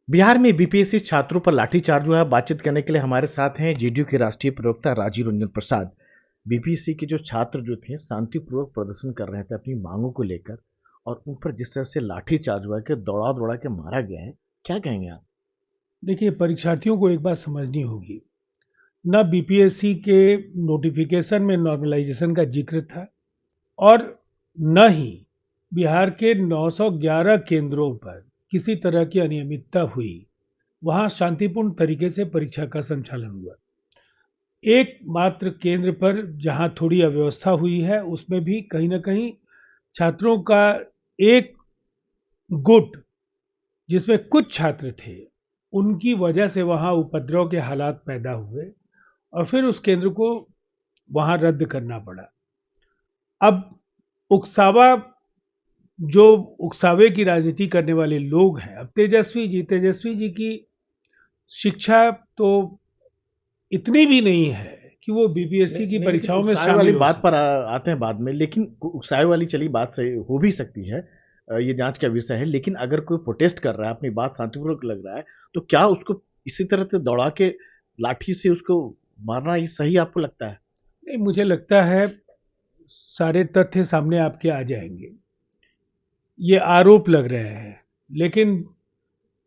बिहार में बीपीएससी छात्रों पर लाठीचार्ज हुआ है। बातचीत करने के लिए हमारे साथ हैं जेडीयू के राष्ट्रीय प्रवक्ता राजीव रंजन प्रसाद। बीपीएससी के जो छात्र जो थे शांतिपूर्वक प्रदर्शन कर रहे थे अपनी मांगों को लेकर, और उन पर जिस तरह से लाठीचार्ज हुआ कि दौड़ा दौड़ा के मारा गया है, क्या कहेंगे आप? देखिए, परीक्षार्थियों को एक बात समझनी होगी। न बीपीएससी के नोटिफिकेशन में नॉर्मलाइजेशन का जिक्र था और न ही बिहार के 911 केंद्रों पर किसी तरह की अनियमितता हुई। वहां शांतिपूर्ण तरीके से परीक्षा का संचालन हुआ। एकमात्र केंद्र पर जहां थोड़ी अव्यवस्था हुई है, उसमें भी कहीं ना कहीं छात्रों का एक गुट, जिसमें कुछ छात्र थे, उनकी वजह से वहां उपद्रव के हालात पैदा हुए और फिर उस केंद्र को वहां रद्द करना पड़ा। अब उकसावा जो उकसावे की राजनीति करने वाले लोग हैं, अब तेजस्वी जी की शिक्षा तो इतनी भी नहीं है कि वो बीपीएससी की नहीं, लेकिन परीक्षाओं में उकसावे वाली शामिल हो बात सके। पर आते हैं बाद में, लेकिन उकसावे वाली चली बात सही हो भी सकती है। ये जांच का विषय है, लेकिन अगर कोई प्रोटेस्ट कर रहा है, अपनी बात शांतिपूर्वक लग रहा है, तो क्या उसको इसी तरह से दौड़ा के लाठी से उसको मारना ये सही आपको लगता है? नहीं, मुझे लगता है सारे तथ्य सामने आपके आ जाएंगे। ये आरोप लग रहे हैं, लेकिन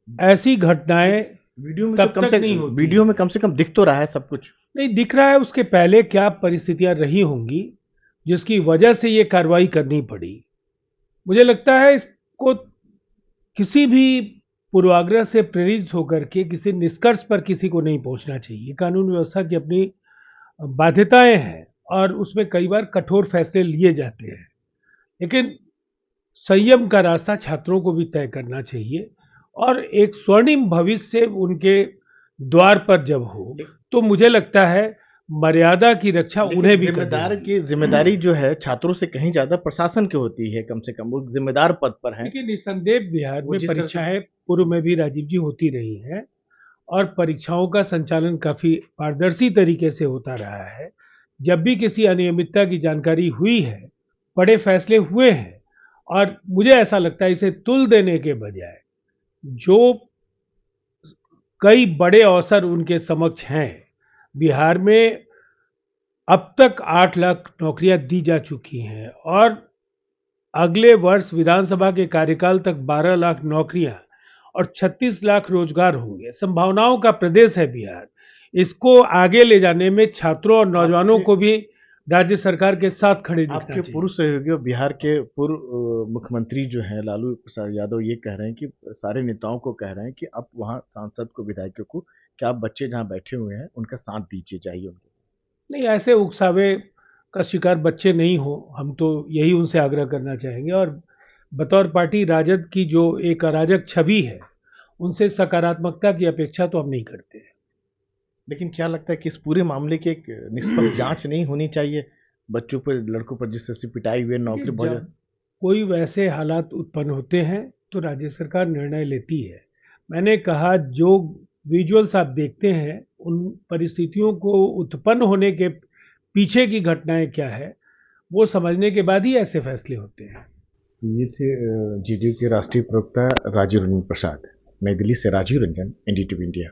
ऐसी घटनाएं वीडियो में तो तब तक नहीं होती वीडियो में हैं। कम से कम दिख तो रहा है सब कुछ। नहीं दिख रहा है, उसके पहले क्या परिस्थितियां रही होंगी जिसकी वजह से ये कार्रवाई करनी पड़ी। मुझे लगता है इसको किसी भी पूर्वाग्रह से प्रेरित होकर के किसी निष्कर्ष पर किसी को नहीं पहुंचना चाहिए। कानून व्यवस्था की अपनी बाध्यताएं हैं और उसमें कई बार कठोर फैसले लिए जाते हैं, लेकिन संयम का रास्ता छात्रों को भी तय करना चाहिए और एक स्वर्णिम भविष्य उनके द्वार पर जब हो, तो मुझे लगता है मर्यादा की रक्षा लेकिन उन्हें भी करनी होगी। जिम्मेदारी जो है छात्रों से कहीं ज्यादा प्रशासन की होती है, कम से कम वो जिम्मेदार पद पर हैं। लेकिन निस्संदेह बिहार वो में जिस तरह से परीक्षाएं पूर्व में भी राजीव जी होती रही हैं और परीक्षाओं का संचालन काफी पारदर्शी तरीके से होता रहा है। जब भी किसी अनियमितता की जानकारी हुई है, बड़े फैसले हुए हैं और मुझे ऐसा लगता है इसे तुल देने के बजाय जो कई बड़े अवसर उनके समक्ष हैं। बिहार में अब तक 8 लाख नौकरियां दी जा चुकी हैं और अगले वर्ष विधानसभा के कार्यकाल तक 12 लाख नौकरियां और 36 लाख रोजगार होंगे। संभावनाओं का प्रदेश है बिहार। इसको आगे ले जाने में छात्रों और नौजवानों आपके को भी राज्य सरकार के साथ खड़े दिखना आपके चाहिए। पूर्व सहयोगी और बिहार के पूर्व मुख्यमंत्री जो हैं लालू प्रसाद यादव, ये कह रहे हैं कि सारे नेताओं को कह रहे हैं कि अब वहाँ सांसद को, विधायकों को, कि आप बच्चे जहाँ बैठे हुए हैं उनका साथ दीजिए, चाहिए उनको। नहीं, ऐसे उकसावे का शिकार बच्चे नहीं हो, हम तो यही उनसे आग्रह करना चाहेंगे। और बतौर पार्टी राजद की जो एक अराजक छवि है, उनसे सकारात्मकता की अपेक्षा तो हम नहीं करते हैं। लेकिन क्या लगता है कि इस पूरे मामले की एक निष्पक्ष जांच नहीं होनी चाहिए? बच्चों पर, लड़कों पर जिस तरह से पिटाई हुई है, देखिए, नौकरी बहुत जब ज्यादा। कोई वैसे हालात उत्पन्न होते हैं तो राज्य सरकार निर्णय लेती है। मैंने कहा, जो विजुअल्स आप देखते हैं उन परिस्थितियों को उत्पन्न होने के पीछे की घटनाएं क्या है, वो समझने के बाद ही ऐसे फैसले होते हैं। ये थे जेडीयू के राष्ट्रीय प्रवक्ता राजीव रंजन प्रसाद। नई दिल्ली से राजीव रंजन, एनडीटीवी इंडिया।